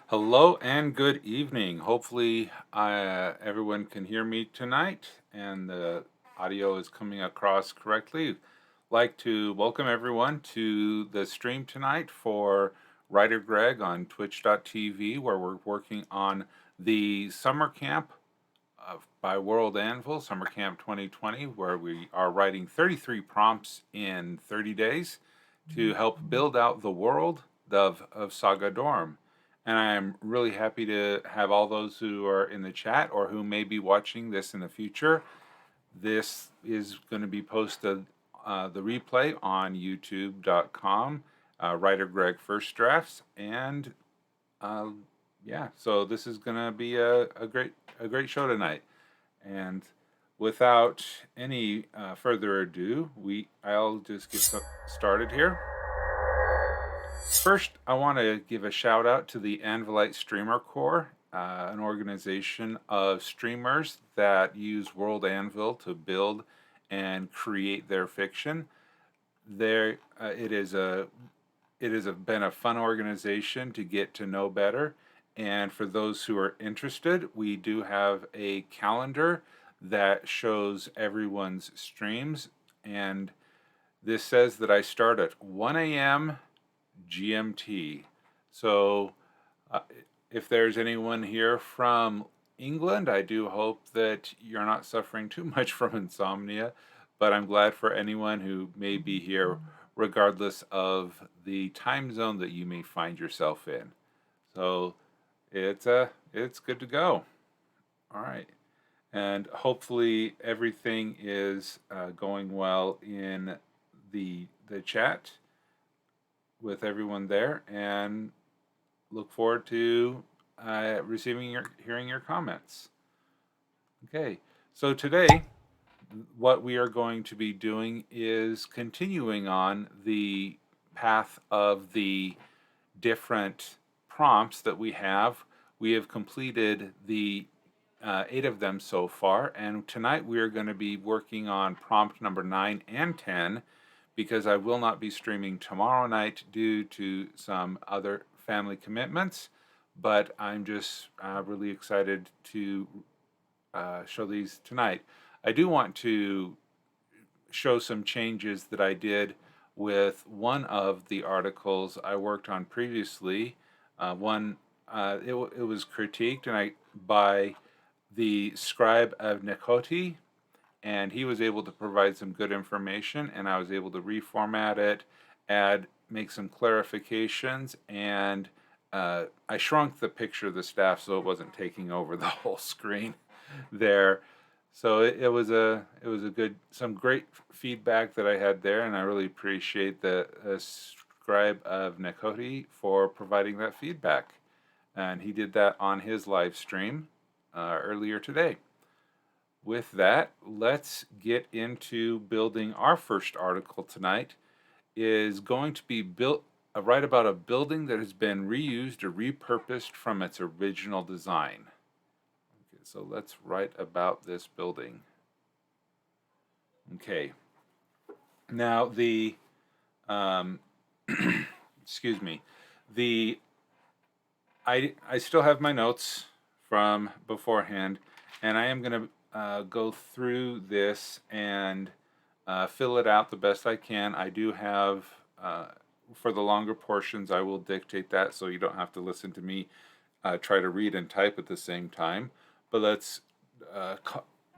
Hello and good evening. Hopefully, everyone can hear me tonight and the audio is coming across correctly. Like to welcome everyone to the stream tonight for WriterGreg on twitch.tv, where we're working on the summer camp by WorldAnvil Summer Camp 2020, where we are writing 33 prompts in 30 days to help build out the world of Sagadorm. And I'm really happy to have all those who are in the chat or who may be watching this in the future. This is going to be posted, the replay on youtube.com, WriterGreg First Drafts, and yeah, so this is going to be a great show tonight. And without any further ado, I'll just get started here. First, I want to give a shout out to the Anvilite Streamer Corps, an organization of streamers that use WorldAnvil to build and create their fiction. It has been a fun organization to get to know better. And for those who are interested, we do have a calendar that shows everyone's streams. And this says that I start at 1 a.m. GMT. So if there's anyone here from England, I do hope that you're not suffering too much from insomnia, but I'm glad for anyone who may be here regardless of the time zone that you may find yourself in. So it's good to go. All right. And hopefully everything is going well in the chat with everyone there, and look forward to hearing your comments. Okay, so today what we are going to be doing is continuing on the path of the different prompts that we have. We have completed the 8 of them so far, and tonight we are going to be working on prompt number 9 and 10, because I will not be streaming tomorrow night due to some other family commitments, but I'm just really excited to show these tonight. I do want to show some changes that I did with one of the articles I worked on previously. It was critiqued by the scribe of Nikoti, and he was able to provide some good information, and I was able to reformat it, make some clarifications, and I shrunk the picture of the staff so it wasn't taking over the whole screen there. So it was some great feedback that I had there, and I really appreciate the scribe of Nikoti for providing that feedback. And he did that on his live stream earlier today. With that, let's get into building our first article tonight. Is going to be write about a building that has been reused or repurposed from its original design. Okay, so let's write about this building. Okay. Now the excuse me. I still have my notes from beforehand, and I am going to go through this and fill it out the best I can. I do have, for the longer portions, I will dictate that so you don't have to listen to me try to read and type at the same time. But let's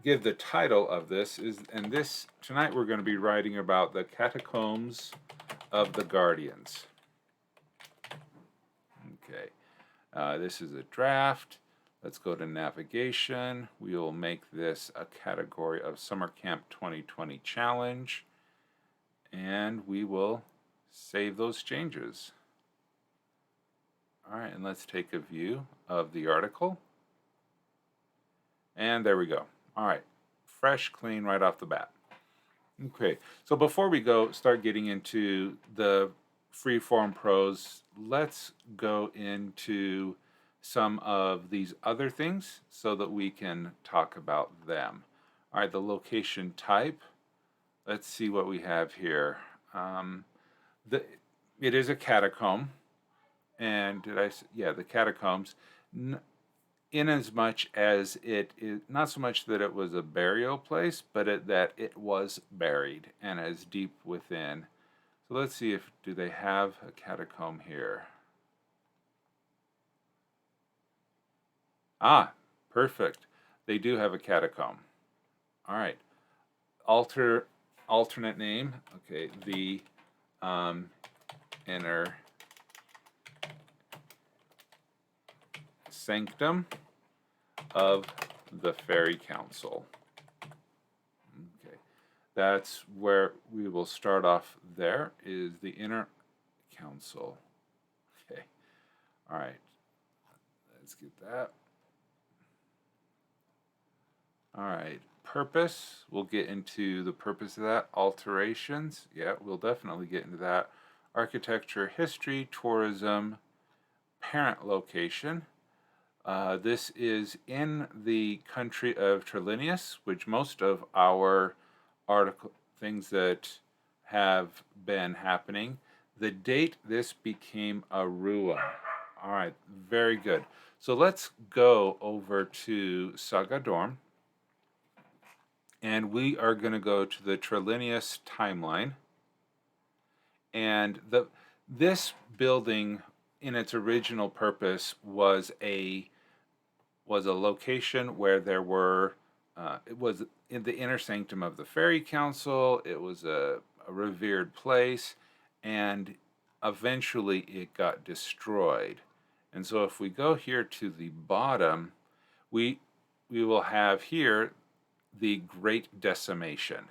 give the title of this. Tonight we're going to be writing about the catacombs of the Guardians. Okay, this is a draft. Let's go to navigation. We will make this a category of Summer Camp 2020 Challenge, and we will save those changes. All right, and let's take a view of the article. And there we go. All right, fresh, clean right off the bat. Okay, so before we start getting into the freeform prose, let's go into some of these other things so that we can talk about them. All right, the location type. Let's see what we have here. It is a catacomb, And yeah, the catacombs, in as much as it is not so much that it was a burial place, but that it was buried and as deep within. So let's see if do they have a catacomb here. Ah, perfect. They do have a catacomb. All right. Alternate name. Okay, the inner sanctum of the Fairy Council. Okay, that's where we will start off. There is the inner council. Okay, all right. Let's get that. All right, purpose. We'll get into the purpose of that. Alterations. Yeah, we'll definitely get into that. Architecture, history, tourism, parent location. This is in the country of Trillinius, which most of our article things that have been happening. The date this became a ruin. All right, very good. So let's go over to Sagadorm, and we are going to go to the Trillinius timeline. And this building, in its original purpose, was a location where there were, it was in the inner sanctum of the Fairy Council. It was a revered place, and eventually it got destroyed. And so if we go here to the bottom, we will have here the Great Decimation.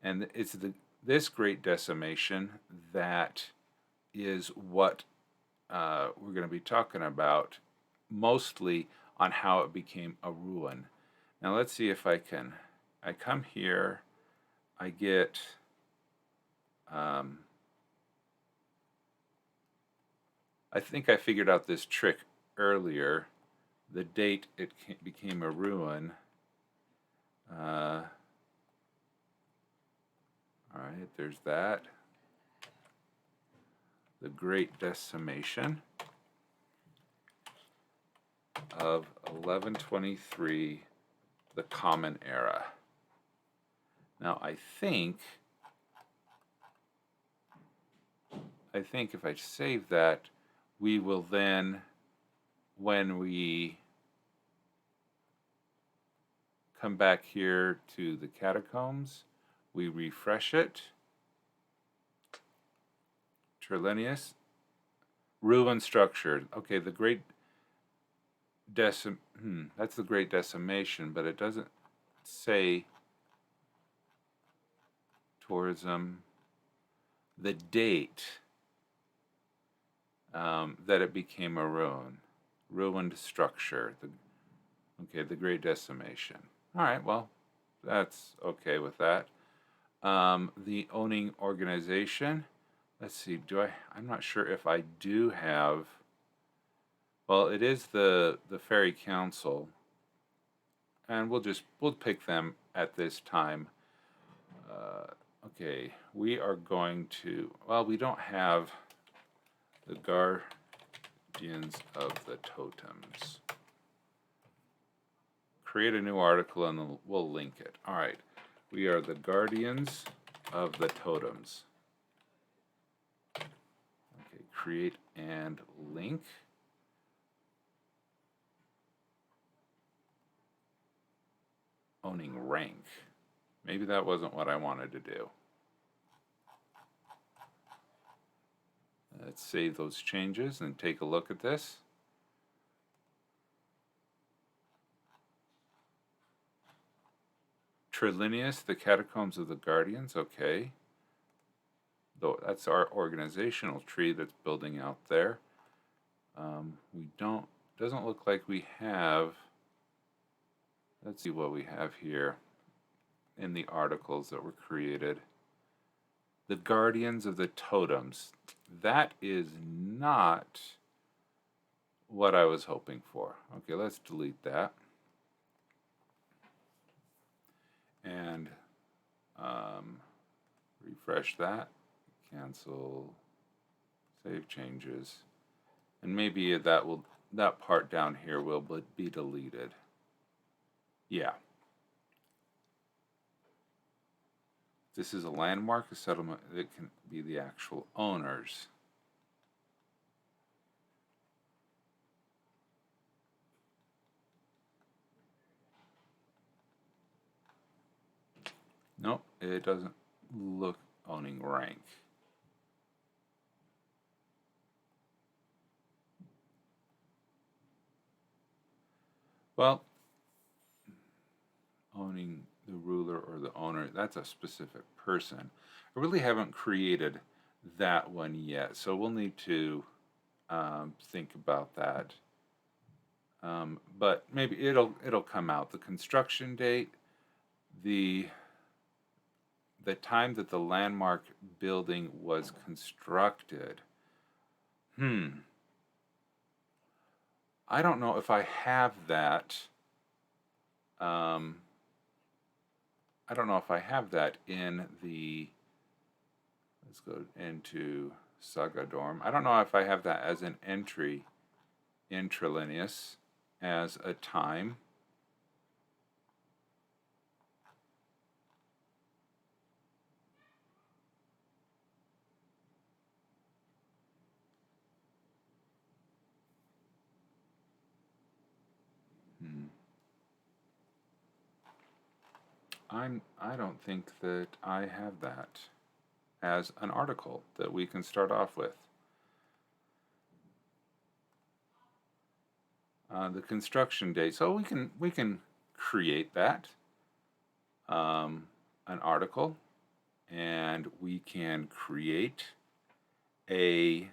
And it's this Great Decimation that is what we're going to be talking about, mostly on how it became a ruin. Now let's see if I come here, I get, I think I figured out this trick earlier, the date it became a ruin. All right, there's that. The Great Decimation of 1123, the Common Era. Now I think if I save that, we will then, when we come back here to the catacombs, we refresh it. Trillinius, ruin structure. Okay, the Great that's the Great Decimation, but it doesn't say tourism, the date that it became a ruined structure. The Great Decimation. All right, well, that's okay with that. The owning organization. Let's see. I'm not sure if I do have. Well, it is the Fairy Council, and we'll pick them at this time. Okay, we are going to. Well, we don't have the Guardians of the Totems. Create a new article and then we'll link it. All right, we are the Guardians of the Totems. Okay, create and link. Owning rank. Maybe that wasn't what I wanted to do. Let's save those changes and take a look at this. Trillinius, the Catacombs of the Guardians, okay. Though that's our organizational tree that's building out there. Doesn't look like we have, let's see what we have here in the articles that were created. The Guardians of the Totems. That is not what I was hoping for. Okay, let's delete that. And refresh that. Cancel. Save changes. And maybe that part down here will be deleted. Yeah. This is a landmark, a settlement. It can be the actual owners. Nope, it doesn't look owning rank. Well, owning the ruler or the owner, that's a specific person. I really haven't created that one yet, so we'll need to think about that. But maybe it'll come out. The construction date, the time that the landmark building was constructed. I don't know if I have that. I don't know if I have that in the. Let's go into Sagadorm. I don't know if I have that as an entry in Trillenius as a time. I don't think that I have that as an article that we can start off with. The construction date. So we can create that an article, and we can create let's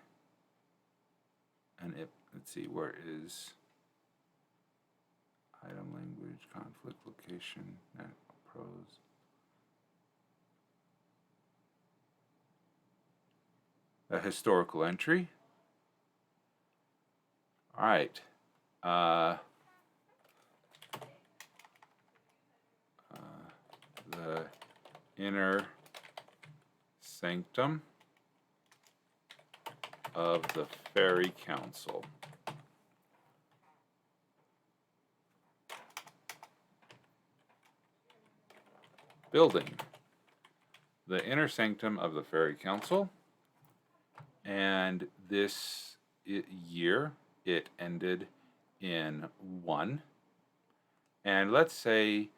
see, where is item, language, conflict, location, prose. A historical entry. All right. The inner sanctum of the Fairy Council. Building. The inner sanctum of the Fairy Council. And this year, it ended in 1. And let's say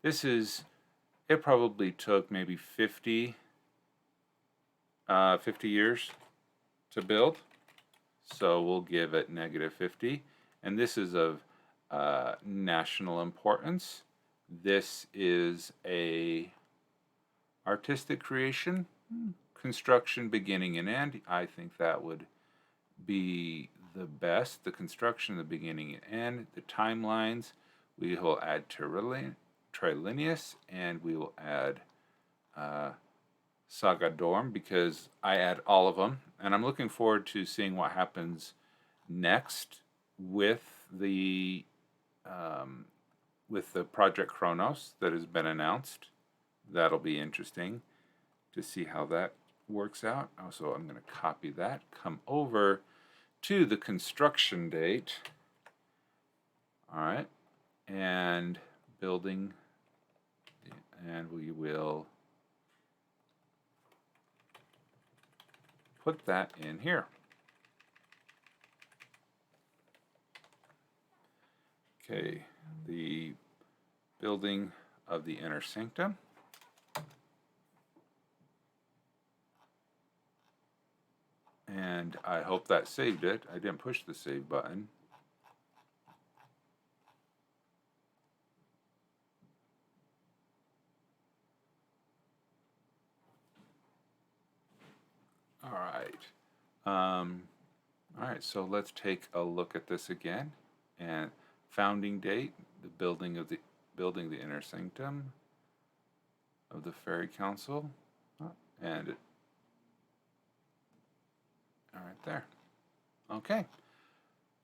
it probably took maybe 50 years to build. So we'll give it -50. And this is of national importance. This is a artistic creation, construction beginning and end. I think that would be the best. The construction, the beginning and end, the timelines. We will add Trillenius, and we will add Sagadorm, because I add all of them, and I'm looking forward to seeing what happens next with the Project Chronos that has been announced. That'll be interesting to see how that works out. Also, I'm going to copy that, come over to the construction date. All right, and building, and we will put that in here. Okay, the building of the inner sanctum. And I hope that saved it. I didn't push the save button. All right. All right, so let's take a look at this again. And founding date, the building the inner sanctum of the Fairy Council, and all right there. Okay.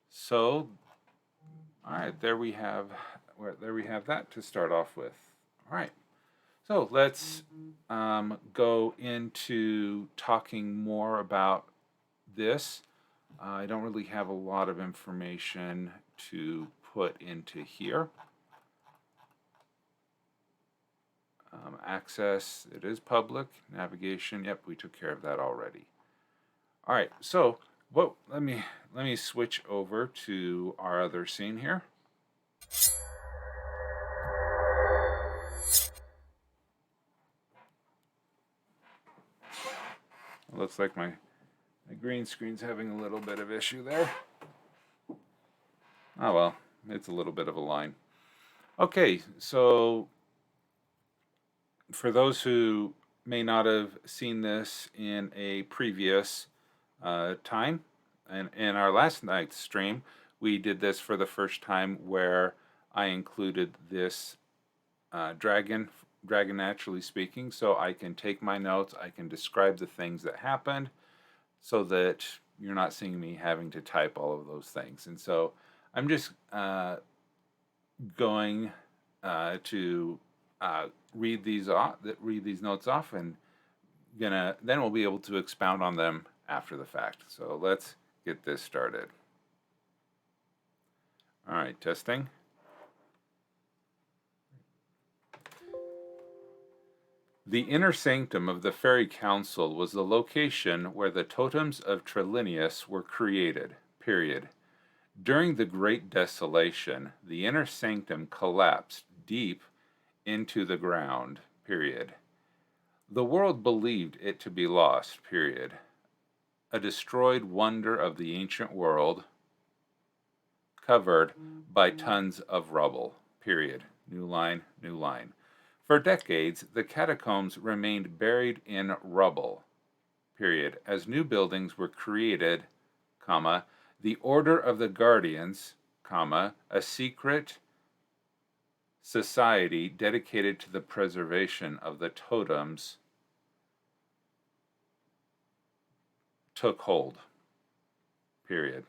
So, all right, there we have that to start off with. All right. So let's go into talking more about this. I don't really have a lot of information to put into here. Access, it is public. Navigation, yep, we took care of that already. All right, so let me switch over to our other scene here. It looks like my green screen's having a little bit of issue there. Oh well, it's a little bit of a line. Okay, so for those who may not have seen this in a previous time, and in our last night's stream, we did this for the first time where I included this dragon naturally speaking, so I can take my notes, I can describe the things that happened, so that you're not seeing me having to type all of those things. And so I'm just going to read these notes off, and then we'll be able to expound on them after the fact. So let's get this started. All right, testing. The inner sanctum of the Fairy Council was the location where the totems of Trillinius were created, period. During the Great Desolation, the inner sanctum collapsed deep into the ground, period. The world believed it to be lost, period. A destroyed wonder of the ancient world, covered by tons of rubble, period. New line, new line. For decades, the catacombs remained buried in rubble, period, as new buildings were created, comma, the Order of the Guardians, comma, a secret society dedicated to the preservation of the totems, took hold, period.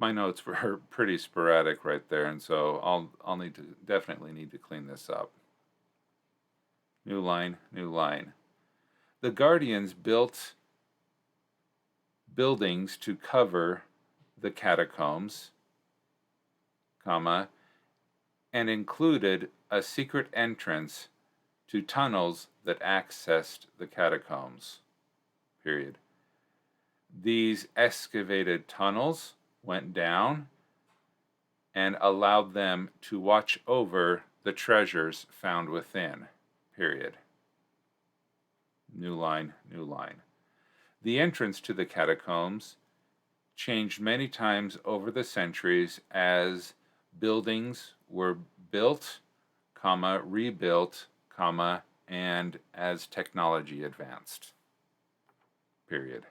My notes were pretty sporadic right there, and so I'll definitely need to clean this up. New line, new line. The Guardians built buildings to cover the catacombs, comma, and included a secret entrance to tunnels that accessed the catacombs, period. These excavated tunnels went down and allowed them to watch over the treasures found within, period. New line, new line. The entrance to the catacombs changed many times over the centuries as buildings were built, comma, rebuilt, comma, and as technology advanced, period.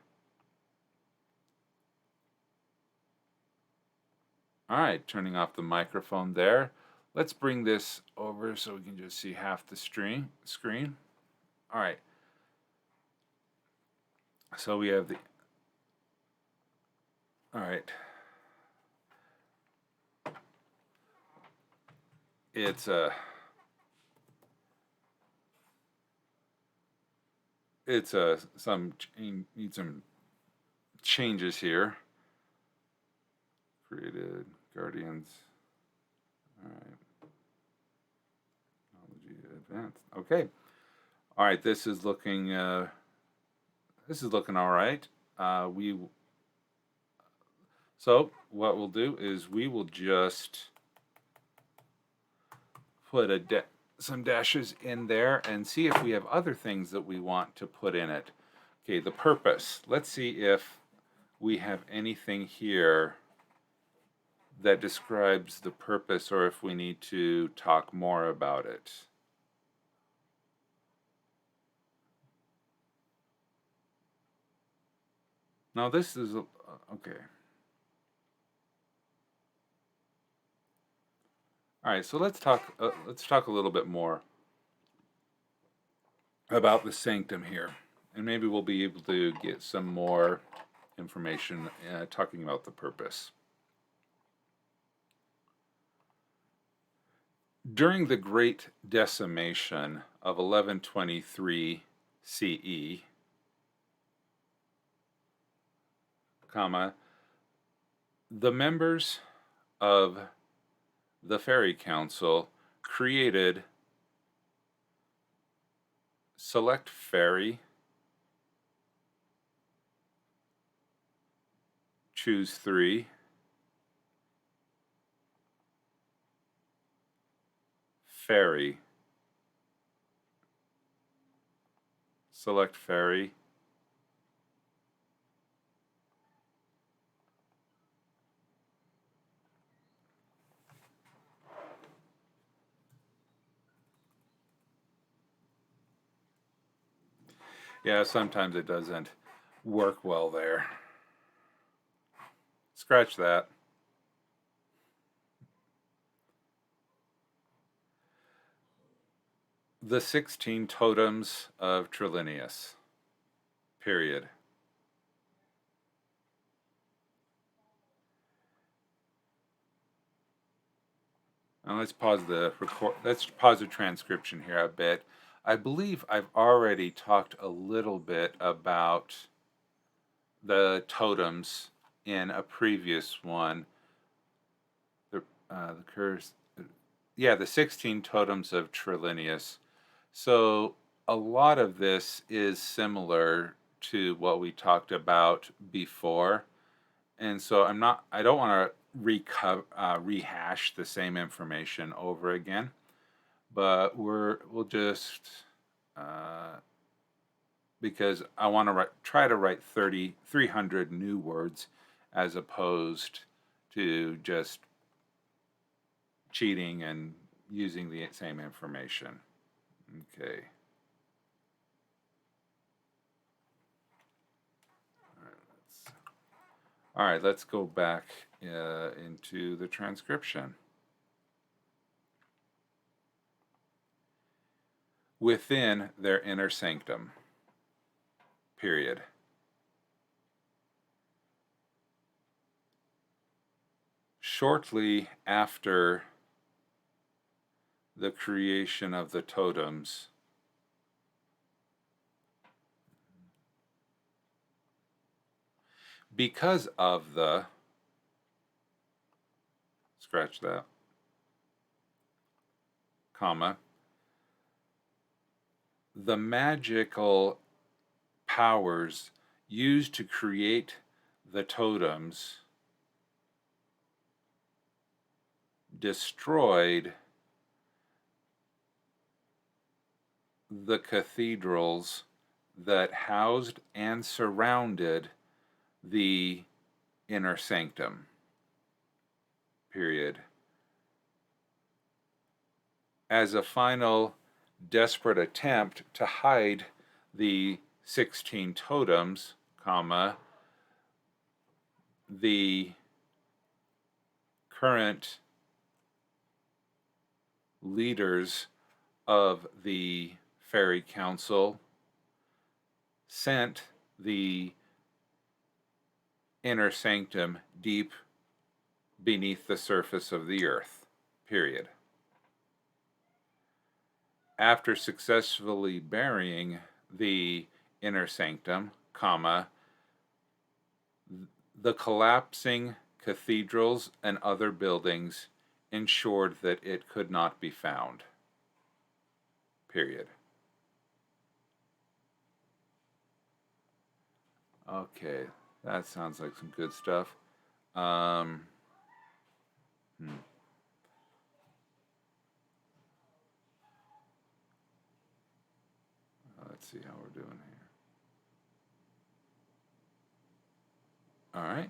All right, turning off the microphone there. Let's bring this over so we can just see half the screen. All right. So we have the, all right. It's need some changes here. Created Guardians. All right. Technology advanced. Okay. All right. This is looking all right. So what we'll do is we will just put some dashes in there and see if we have other things that we want to put in it. Okay, the purpose. Let's see if we have anything here that describes the purpose, or if we need to talk more about it. Now this is okay. All right, so let's talk a little bit more about the sanctum here, and maybe we'll be able to get some more information talking about the purpose. During the Great Decimation of 1123 CE, comma, the members of the Fairy Council created select fairy, choose 3, fairy, select fairy, yeah, sometimes it doesn't work well there. Scratch that. The 16 totems of Trilinius. Period. Now let's pause the record. Let's pause the transcription here a bit. I believe I've already talked a little bit about the totems in a previous one. The curse, yeah, the 16 totems of Trilinius. So a lot of this is similar to what we talked about before, and so I don't want to rehash the same information over again, but we'll just because I want to try to write 300 new words as opposed to just cheating and using the same information. Okay. All right, let's go back into the transcription. Within their inner sanctum. Period. Shortly after the creation of the totems, because of the, scratch that, comma, the magical powers used to create the totems destroyed the cathedrals that housed and surrounded the inner sanctum. Period. As a final desperate attempt to hide the 16 totems, comma, the current leaders of the Fairy Council sent the inner sanctum deep beneath the surface of the earth. Period. After successfully burying the inner sanctum, comma, the collapsing cathedrals and other buildings ensured that it could not be found. Period. Okay, that sounds like some good stuff. Let's see how we're doing here. All right.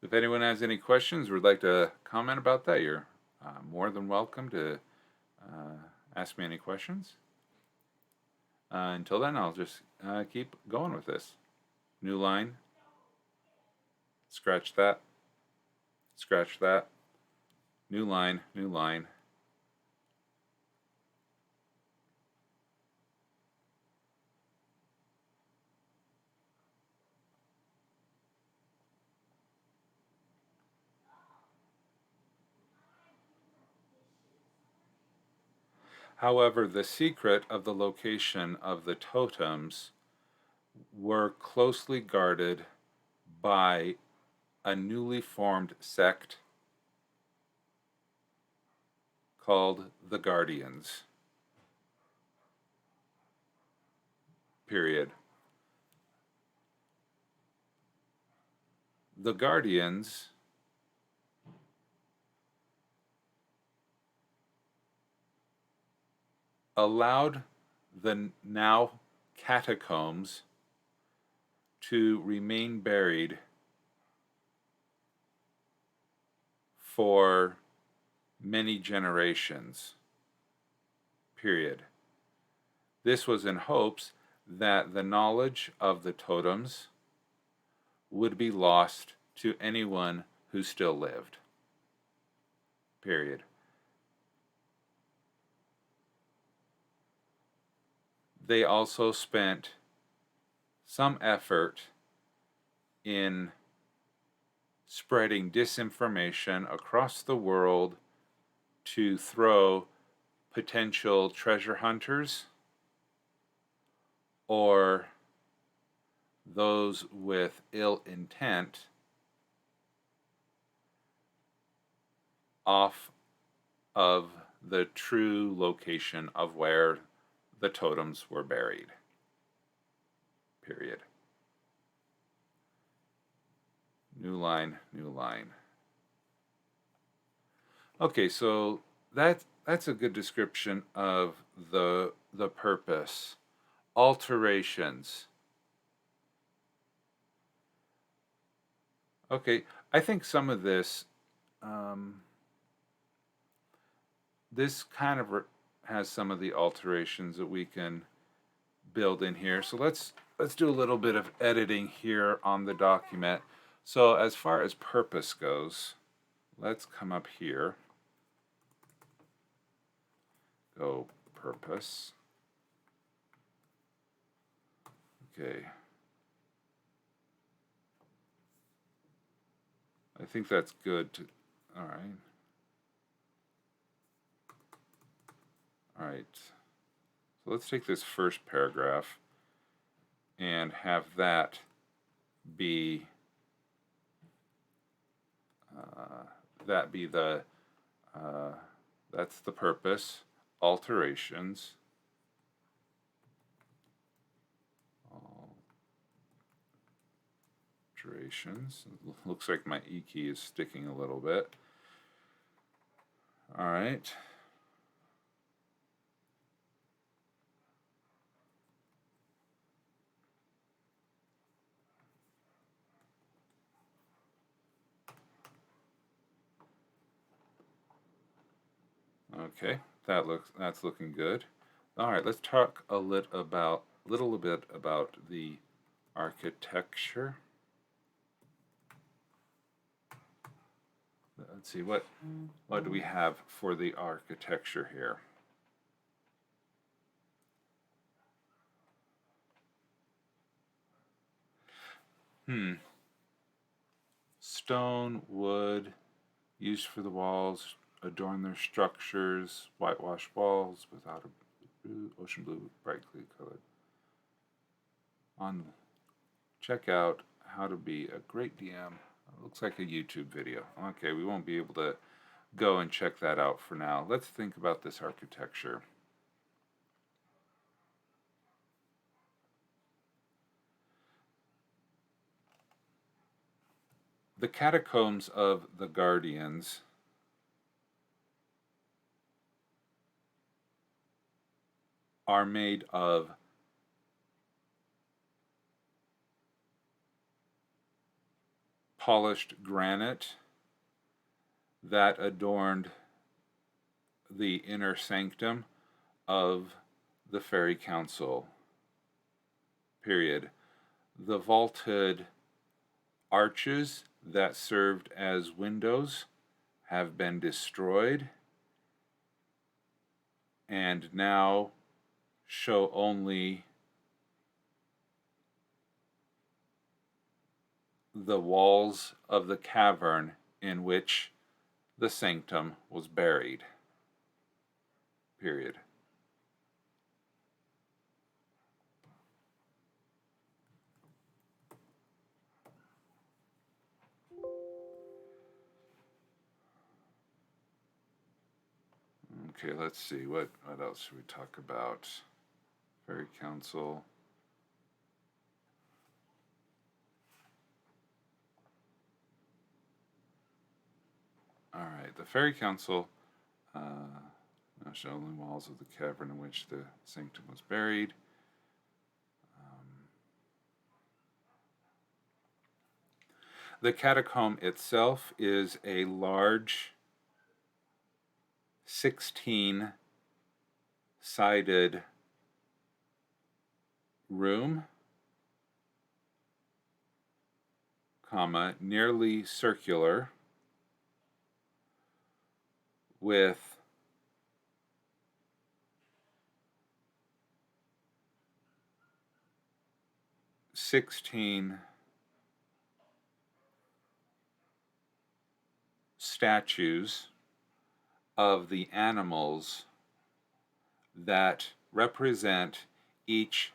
If anyone has any questions or would like to comment about that, you're more than welcome to ask me any questions. Until then, I'll just keep going with this. New line. Scratch that. Scratch that. New line, new line. However, the secret of the location of the totems were closely guarded by a newly formed sect called the Guardians. Period. The Guardians allowed the now catacombs to remain buried for many generations. Period. This was in hopes that the knowledge of the totems would be lost to anyone who still lived. Period. They also spent some effort in spreading disinformation across the world to throw potential treasure hunters or those with ill intent off of the true location of where the totems were buried. Period. New line, new line. Okay, so that's a good description of the purpose. Alterations. Okay, I think some of this this kind of has some of the alterations that we can build in here. So let's do a little bit of editing here on the document. So as far as purpose goes, let's come up here. Go purpose. Okay. I think that's good to, all right. All right. So let's take this first paragraph and have that be the that's the purpose. Alterations. Alterations. Looks like my E key is sticking a little bit. All right. Okay, that's looking good. All right, let's talk a little bit about the architecture. Let's see what do we have for the architecture here. Stone, wood, used for the walls, adorn their structures, whitewashed walls without a ocean blue, brightly colored. Check out how to be a great DM. It looks like a YouTube video. Okay, we won't be able to go and check that out for now. Let's think about this architecture. The catacombs of the Guardians are made of polished granite that adorned the inner sanctum of the Fairy Council. Period. The vaulted arches that served as windows have been destroyed and now show only the walls of the cavern in which the sanctum was buried. Period. Okay, let's see. What else should we talk about? Fairy Council. All right, the Fairy Council now show only walls of the cavern in which the sanctum was buried. The catacomb itself is a large 16-sided room, nearly circular, with statues of the animals that represent each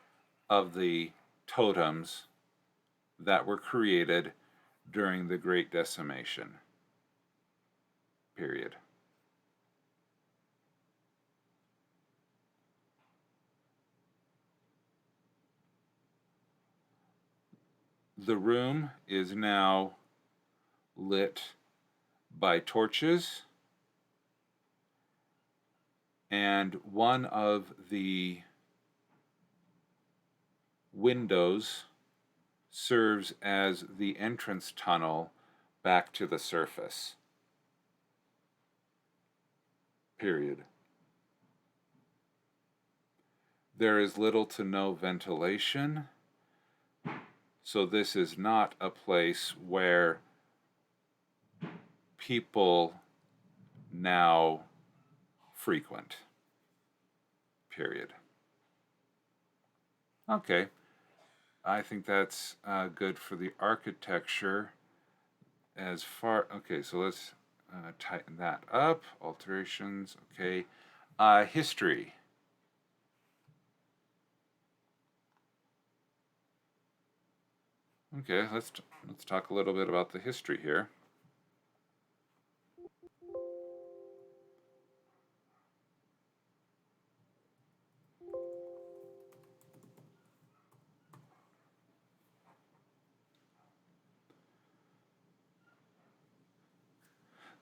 of the totems that were created during the Great Decimation period. The room is now lit by torches, and one of the windows serves as the entrance tunnel back to the surface. Period. There is little to no ventilation, so this is not a place where people now frequent. Period. Okay, I think that's good for the architecture. As far, okay, so let's tighten that up. Alterations, okay. History. Okay, let's talk a little bit about the history here.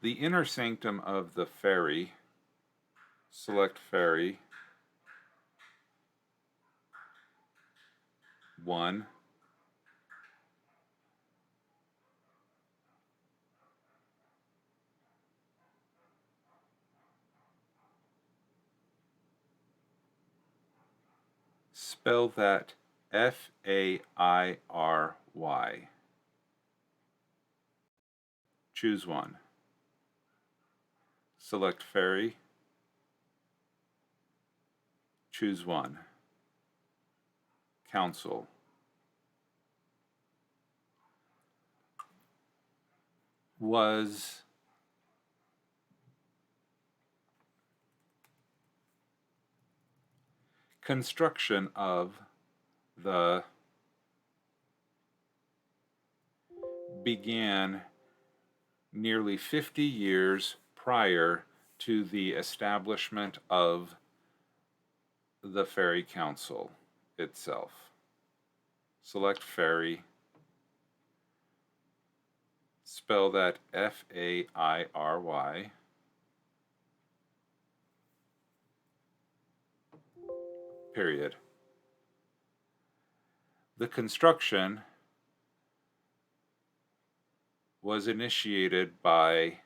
The inner sanctum of the fairy, select fairy, 1, spell that F-A-I-R-Y. Choose one. Select fairy. Choose one. Council. Was construction of the began nearly 50 years prior to the establishment of the Fairy Council itself. Select fairy. Spell that F-A-I-R-Y. Period. The construction was initiated by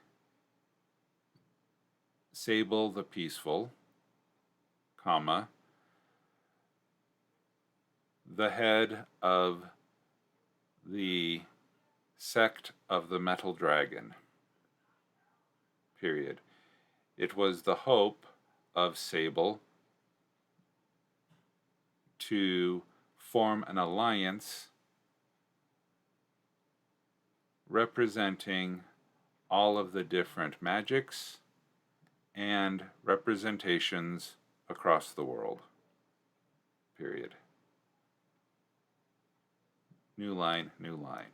Sable the Peaceful, comma, the head of the sect of the Metal Dragon. Period. It was the hope of Sable to form an alliance representing all of the different magics and representations across the world. Period. New line, new line.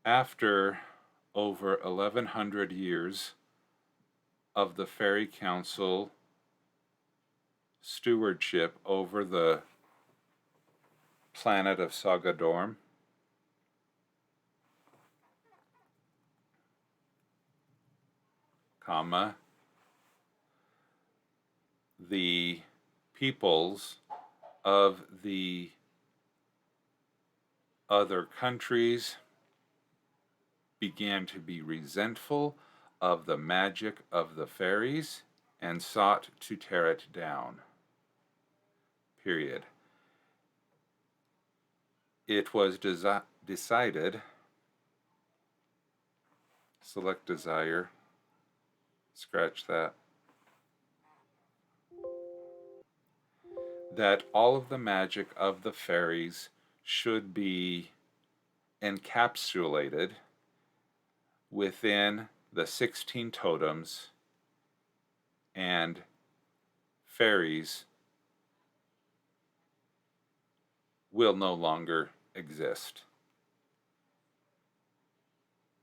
After over 1100 years of the Fairy Council stewardship over the planet of Sagadorm, comma, the peoples of the other countries began to be resentful of the magic of the fairies and sought to tear it down. Period. It was decided, select desire, scratch that, that all of the magic of the fairies should be encapsulated within the 16 totems, and fairies will no longer exist.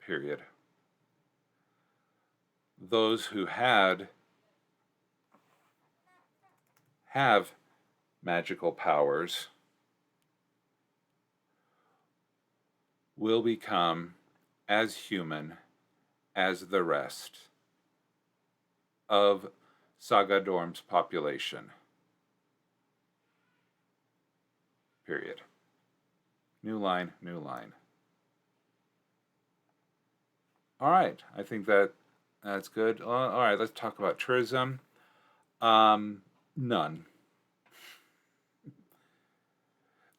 Period. Those who have magical powers will become as human as the rest of Sagadorm's population. Period. New line, new line. All right, I think that's good. All right, let's talk about tourism. None.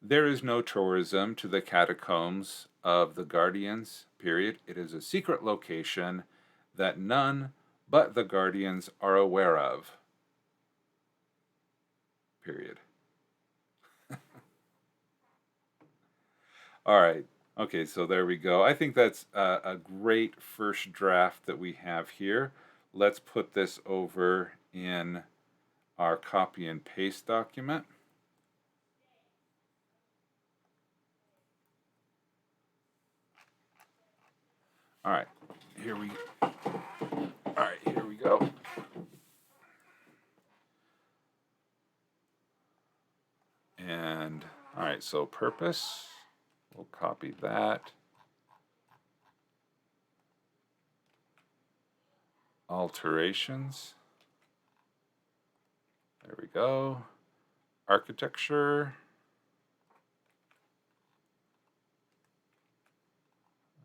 There is no tourism to the catacombs of the Guardians, period. It is a secret location that none but the Guardians are aware of, period. All right. Okay, so there we go. I think that's a great first draft that we have here. Let's put this over in our copy and paste document. All right, here we go. And all right, so purpose, we'll copy that. Alterations. There we go. Architecture.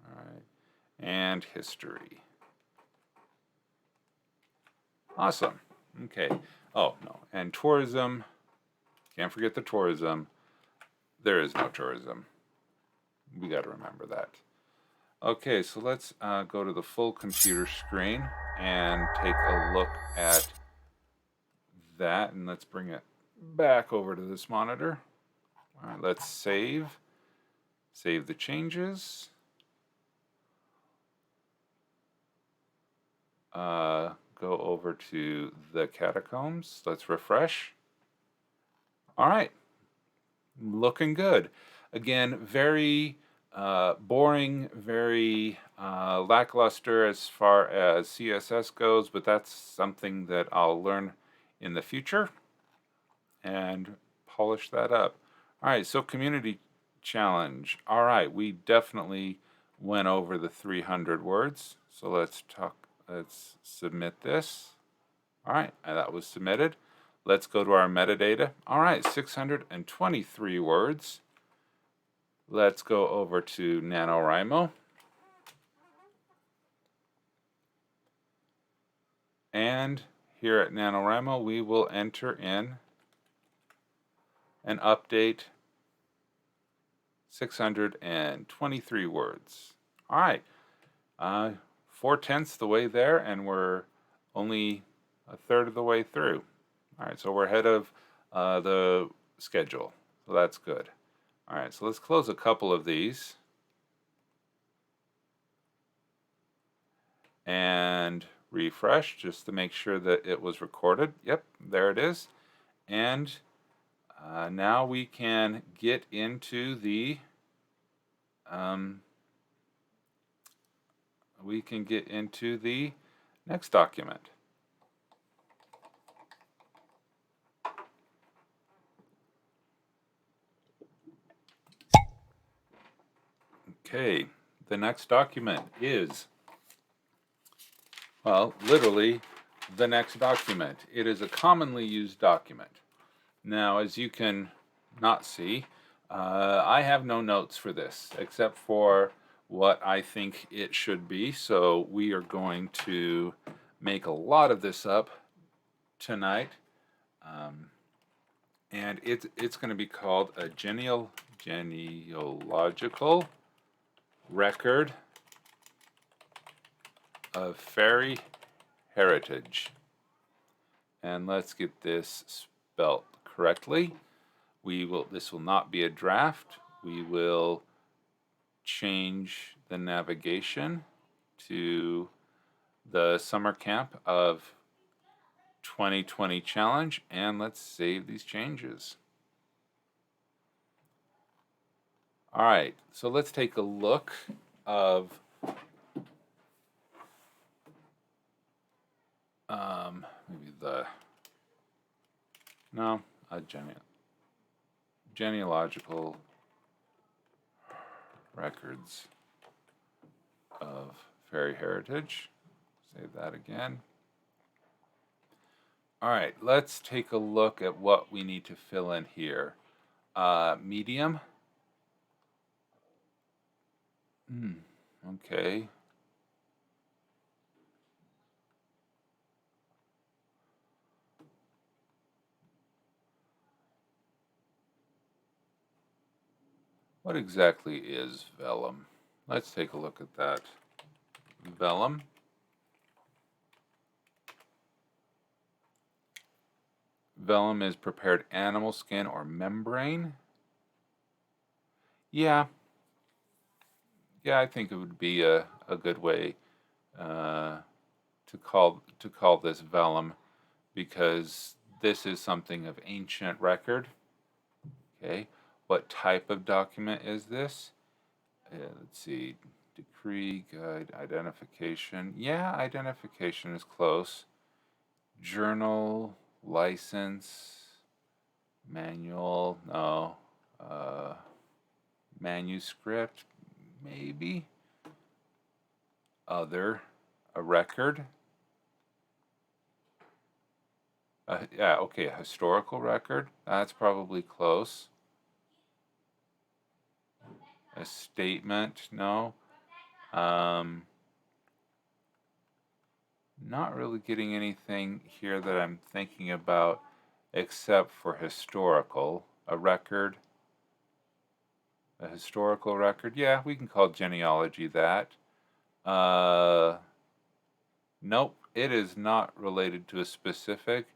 All right. And history. Awesome. Okay. Oh, no. And tourism. Can't forget the tourism. There is no tourism. We got to remember that. Okay, so let's go to the full computer screen and take a look at that. And let's bring it back over to this monitor. All right, let's save. Save the changes. Go over to the catacombs. Let's refresh. All right. Looking good. Again, very boring, very lackluster as far as CSS goes, but that's something that I'll learn in the future and polish that up. All right, so community challenge. All right, we definitely went over the 300 words. So let's submit this. All right, that was submitted. Let's go to our metadata. All right, 623 words. Let's go over to NaNoWrimo. And here at NaNoWrimo, we will enter in and update 623 words. All right, 4/10 the way there, and we're only a third of the way through. All right, so we're ahead of the schedule, so that's good. All right, so let's close a couple of these. And refresh just to make sure that it was recorded. Yep, there it is. And now we can get into the we can get into the next document. Okay, the next document is, well, literally the next document. It is a commonly used document. Now, as you can not see, I have no notes for this except for what I think it should be. So we are going to make a lot of this up tonight. And it's going to be called a genealogical record of fairy heritage. And let's get this spelt correctly. This will not be a draft. We will change the navigation to the summer camp of 2020 challenge, and let's save these changes. All right, so let's take a look of maybe genealogical records of fairy heritage. Save that again. All right, let's take a look at what we need to fill in here. Medium. Okay. What exactly is vellum? Let's take a look at that. Vellum. Vellum is prepared animal skin or membrane. Yeah, I think it would be a good way to call this vellum, because this is something of ancient record. Okay, what type of document is this? Let's see, decree, guide, identification. Yeah, identification is close. Journal, license, manual, no. Manuscript, maybe. Other, a record. Yeah, okay, a historical record. That's probably close. A statement, no. Not really getting anything here that I'm thinking about except for historical. A record. A historical record. Yeah, we can call genealogy that. Nope, it is not related to a specific.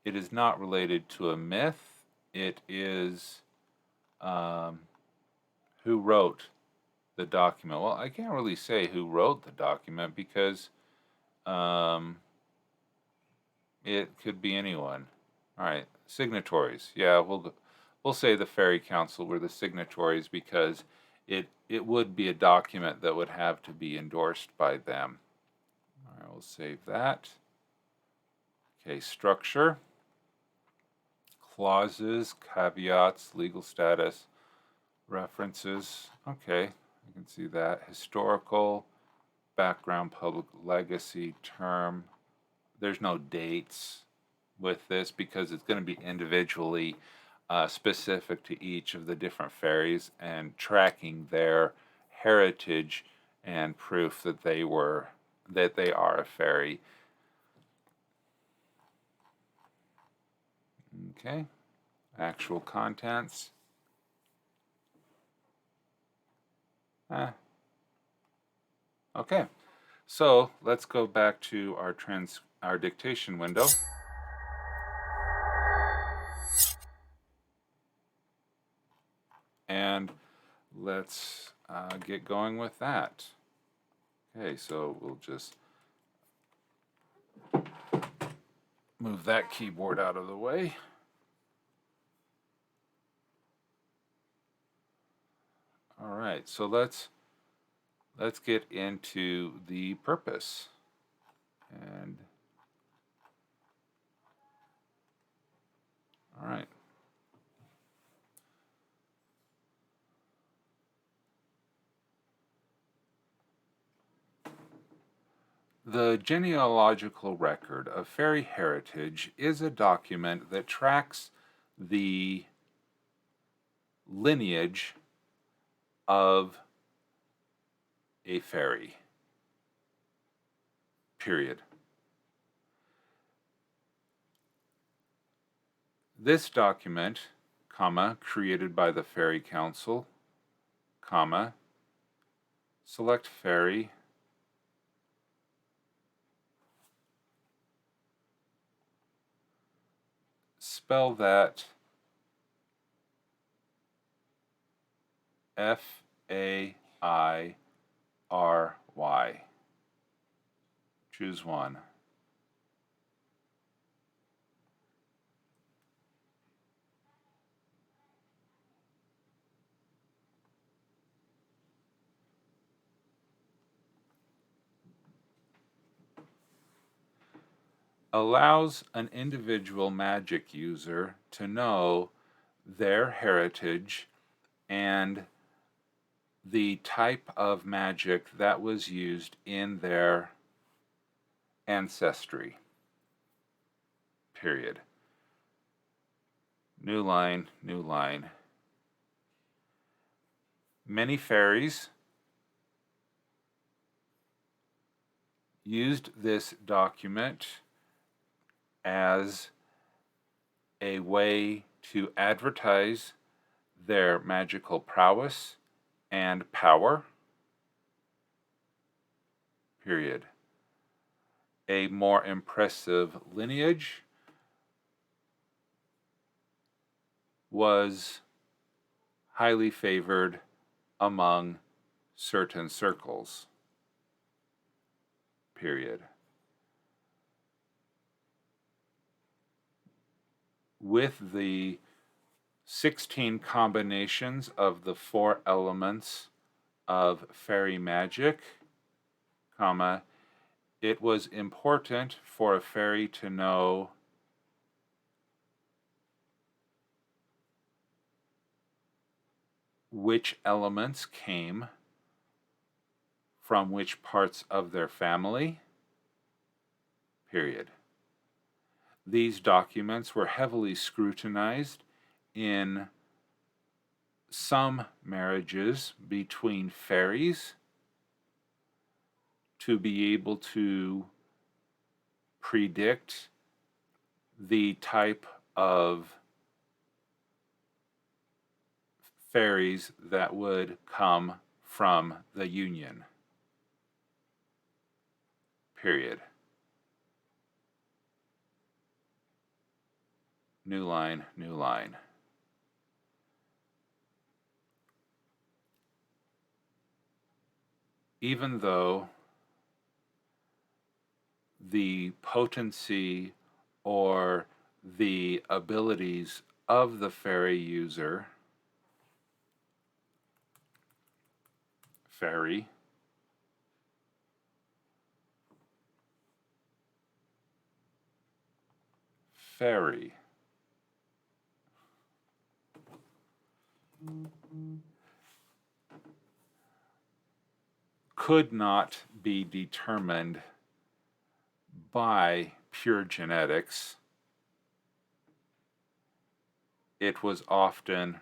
It is not related to a myth. It is who wrote the document. Well, I can't really say who wrote the document because it could be anyone. All right, signatories. Yeah, we'll say the Fairy Council were the signatories because it would be a document that would have to be endorsed by them. All right, we'll save that. Okay, structure. Clauses, caveats, legal status, references. Okay, you can see that. Historical, background, public legacy, term. There's no dates with this because it's going to be individually specific to each of the different fairies and tracking their heritage and proof that they are a fairy. Okay, actual contents. Okay, so let's go back to our dictation window. And let's get going with that. Okay, so we'll just move that keyboard out of the way. All right, so let's let's get into the purpose. And all right. The genealogical record of fairy heritage is a document that tracks the lineage of a fairy. Period. This document, comma, created by the Fairy Council, comma, select fairy, spell that F-A-I-R-Y. Choose one. Allows an individual magic user to know their heritage and the type of magic that was used in their ancestry. Period. New line, new line. Many fairies used this document as a way to advertise their magical prowess and power. Period. A more impressive lineage was highly favored among certain circles. Period. With the 16 combinations of the 4 elements of fairy magic, comma, it was important for a fairy to know which elements came from which parts of their family, period. These documents were heavily scrutinized in some marriages between fairies to be able to predict the type of fairies that would come from the union. Period. New line, new line. Even though the potency or the abilities of the fairy user, fairy, fairy, could not be determined by pure genetics. It was often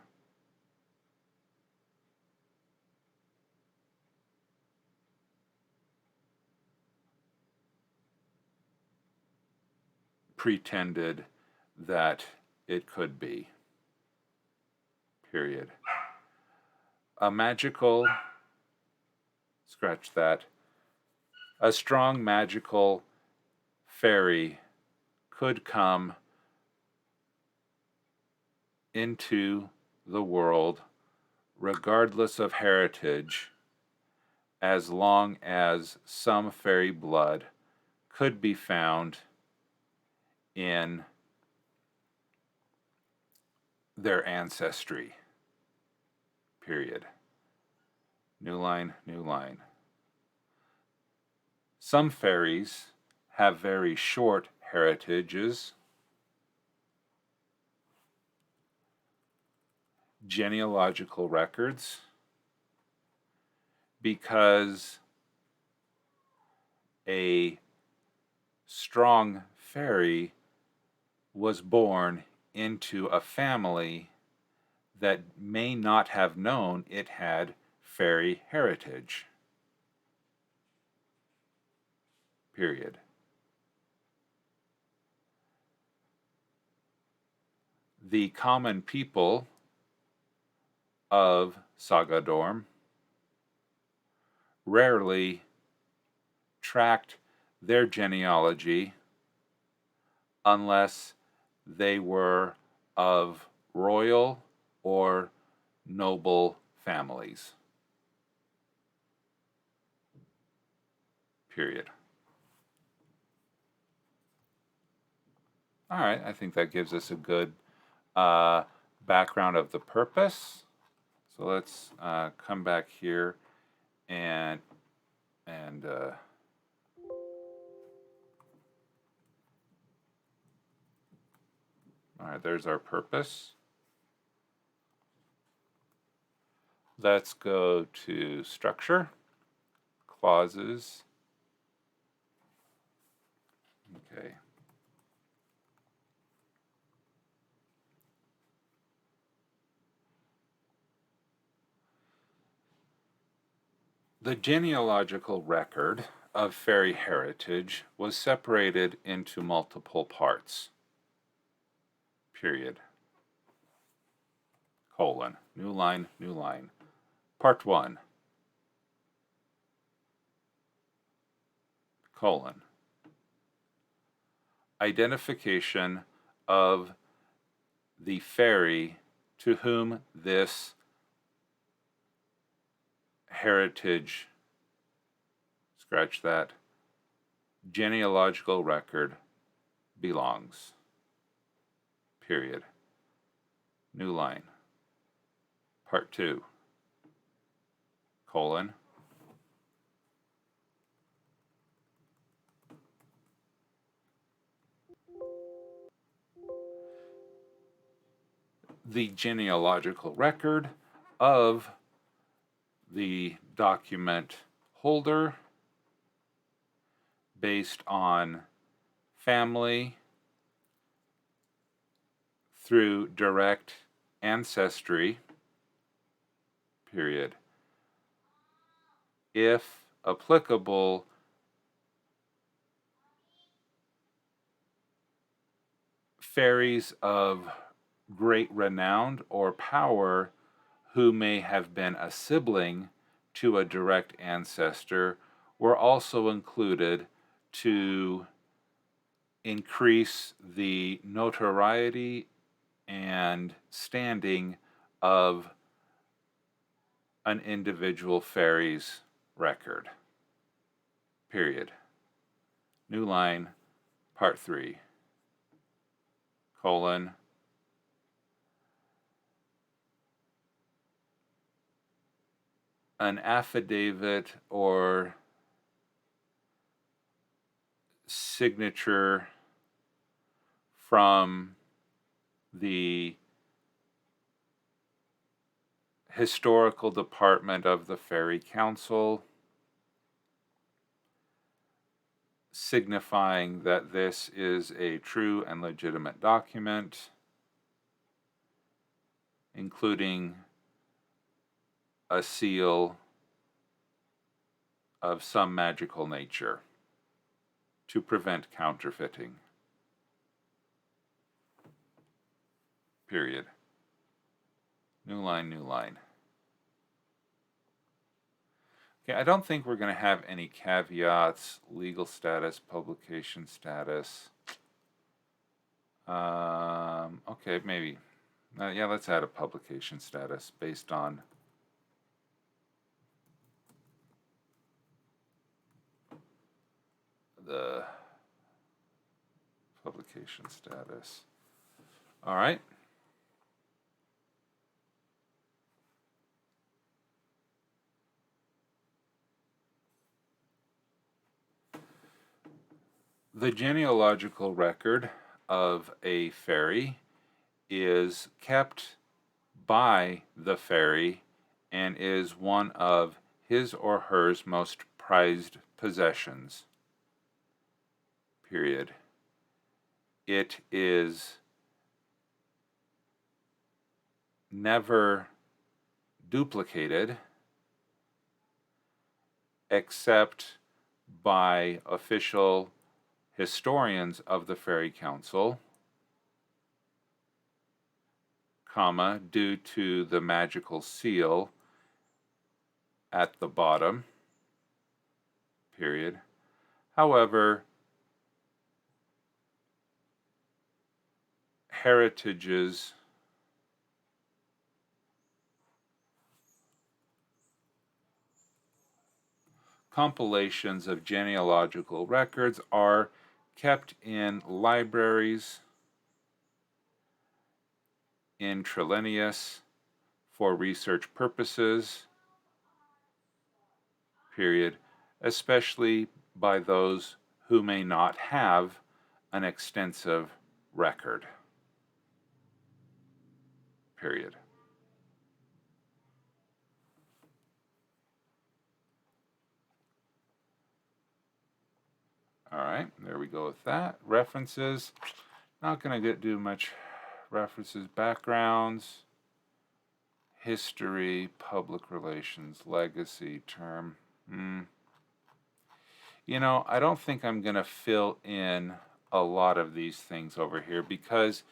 pretended that it could be. Period. A magical, scratch that, a strong magical fairy could come into the world regardless of heritage, as long as some fairy blood could be found in their ancestry. Period. New line, new line. Some fairies have very short heritages. Genealogical records, because a strong fairy was born into a family that may not have known it had fairy heritage. Period. The common people of Sagadorm rarely tracked their genealogy unless they were of royal or noble families. Period. All right, I think that gives us a good background of the purpose. So let's come back here and all right, there's our purpose. Let's go to structure, clauses. Okay. The genealogical record of fairy heritage was separated into multiple parts. Period. Colon. New line, new line. Part 1. Colon. Identification of the fairy to whom this heritage, scratch that, genealogical record belongs. Period. New line. Part 2. Colon. The genealogical record of the document holder based on family through direct ancestry, period. If applicable, fairies of great renown or power who may have been a sibling to a direct ancestor were also included to increase the notoriety and standing of an individual fairy's record. Period. New line, part 3. Colon. An affidavit or signature from the historical department of the Fairy Council signifying that this is a true and legitimate document, including a seal of some magical nature to prevent counterfeiting. Period. New line, new line. Okay, I don't think we're going to have any caveats, legal status, publication status. Okay, maybe. Yeah, let's add a publication status based on the publication status. All right. The genealogical record of a fairy is kept by the fairy and is one of his or her most prized possessions. Period. It is never duplicated except by official historians of the Fairy Council, comma, due to the magical seal at the bottom, period. However, heritages compilations of genealogical records are kept in libraries in Trillenius for research purposes, period, especially by those who may not have an extensive record, period. All right, there we go with that. References, not going to do much references. Backgrounds, history, public relations, legacy, term. You know, I don't think I'm going to fill in a lot of these things over here because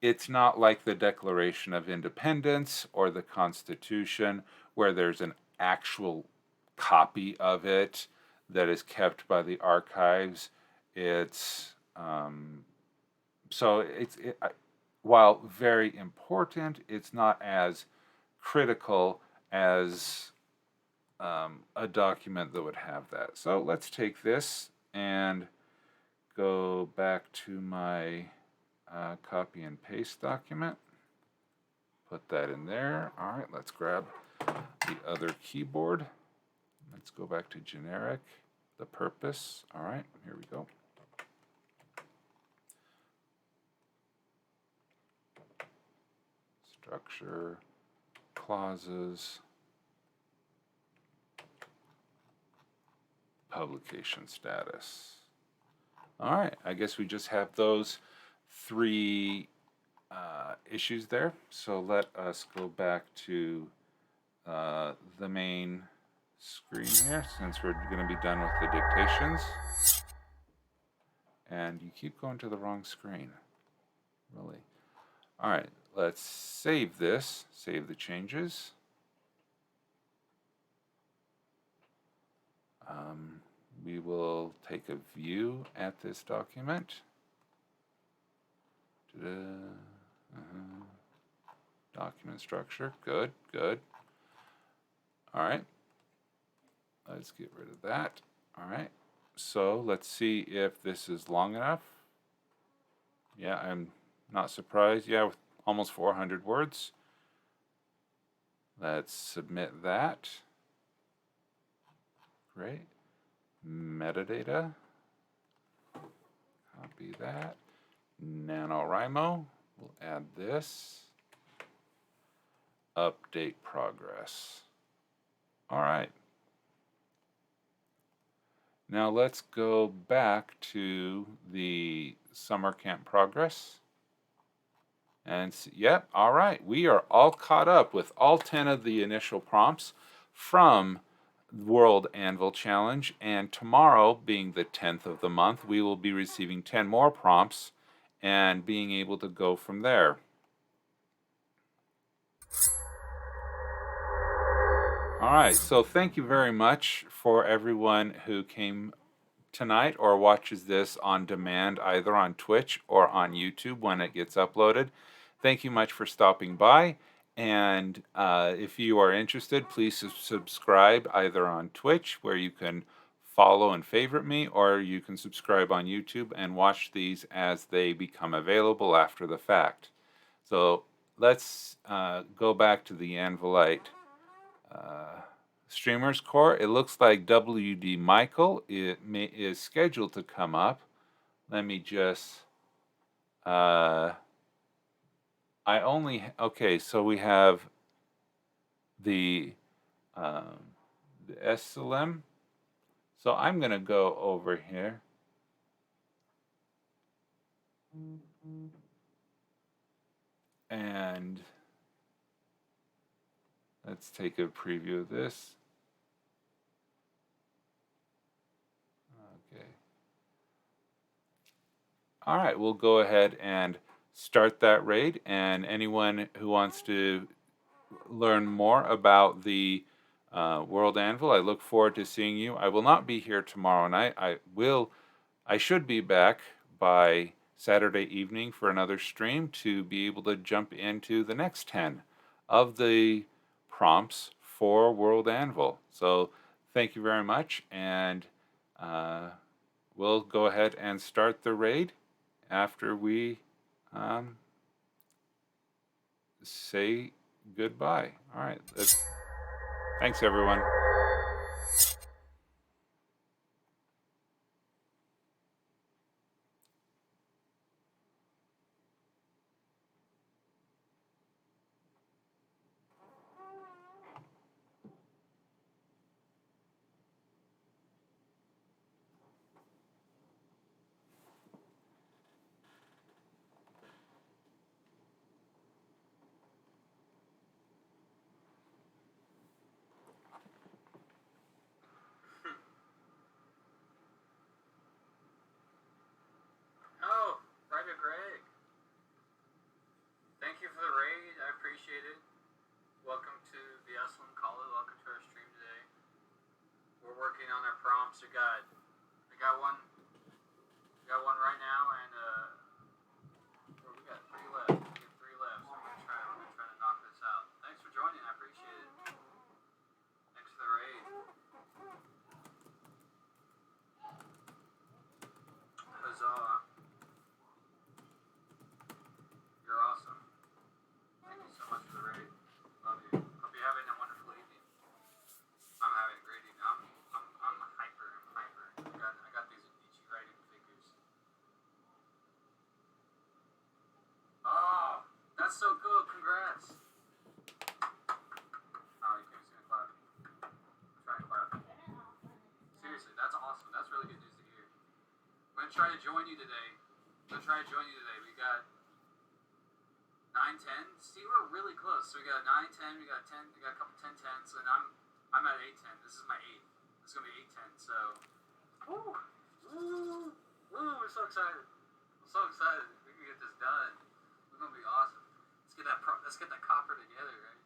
it's not like the Declaration of Independence or the Constitution where there's an actual copy of it that is kept by the archives. It's while very important, it's not as critical as a document that would have that. So let's take this and go back to my copy and paste document. Put that in there. All right, let's grab the other keyboard. Let's go back to generic, the purpose. All right, here we go. Structure, clauses, publication status. All right, I guess we just have those three issues there. So let us go back to the main screen here since we're going to be done with the dictations. And you keep going to the wrong screen. Really. All right, let's save this, save the changes. We will take a view at this document. Document structure, good, good. All right, let's get rid of that. All right, so let's see if this is long enough. Yeah, I'm not surprised. Yeah, with almost 400 words. Let's submit that. Great. Metadata. Copy that. NaNoWrimo. We'll add this. Update progress. All right. Now let's go back to the summer camp progress. And yep, all right. We are all caught up with all 10 of the initial prompts from WorldAnvil Challenge, and tomorrow, being the 10th of the month, we will be receiving 10 more prompts and being able to go from there. All right, so thank you very much for everyone who came tonight or watches this on demand, either on Twitch or on YouTube when it gets uploaded. Thank you much for stopping by. And if you are interested, please subscribe either on Twitch, where you can follow and favorite me, or you can subscribe on YouTube and watch these as they become available after the fact. So let's go back to the Anvilite Streamers Core. It looks like WD Michael is scheduled to come up. let me just, okay, so we have the, the SLM. So I'm going to go over here. And let's take a preview of this. Okay. All right, we'll go ahead and start that raid. And anyone who wants to learn more about the WorldAnvil, I look forward to seeing you. I will not be here tomorrow night. I should be back by Saturday evening for another stream to be able to jump into the next 10 of the prompts for WorldAnvil. So thank you very much, and we'll go ahead and start the raid after we say goodbye. All right. Thanks, everyone. Oh, WriterGreg. Thank you for the raid. I appreciate it. Welcome to the Eslam Kala. Welcome to our stream today. We're working on our prompts. We got one right now, and we got three left. We got three left, so we're gonna try to knock this out. Thanks for joining. I appreciate it. Thanks for the raid. Huzzah! You're awesome. Thank you so much for the raid. Love you. Hope you're having a wonderful evening. I'm having a great evening. I'm hyper. I got these Adichie writing figures. Oh, that's so cool. Congrats. Oh, you can't see the clap. I'm trying to clap. Seriously, that's awesome. That's really good news to hear. I'm gonna try to join you today. We got 9, 10. See, we're really close. So we got 9, 10. We got 10. We got a couple 10, 10s, and I'm at 8, 10. This is my 8th. This is gonna be 8, 10. So, we're so excited. I'm so excited. We can get this done. It's gonna be awesome. Let's get that copper together, right?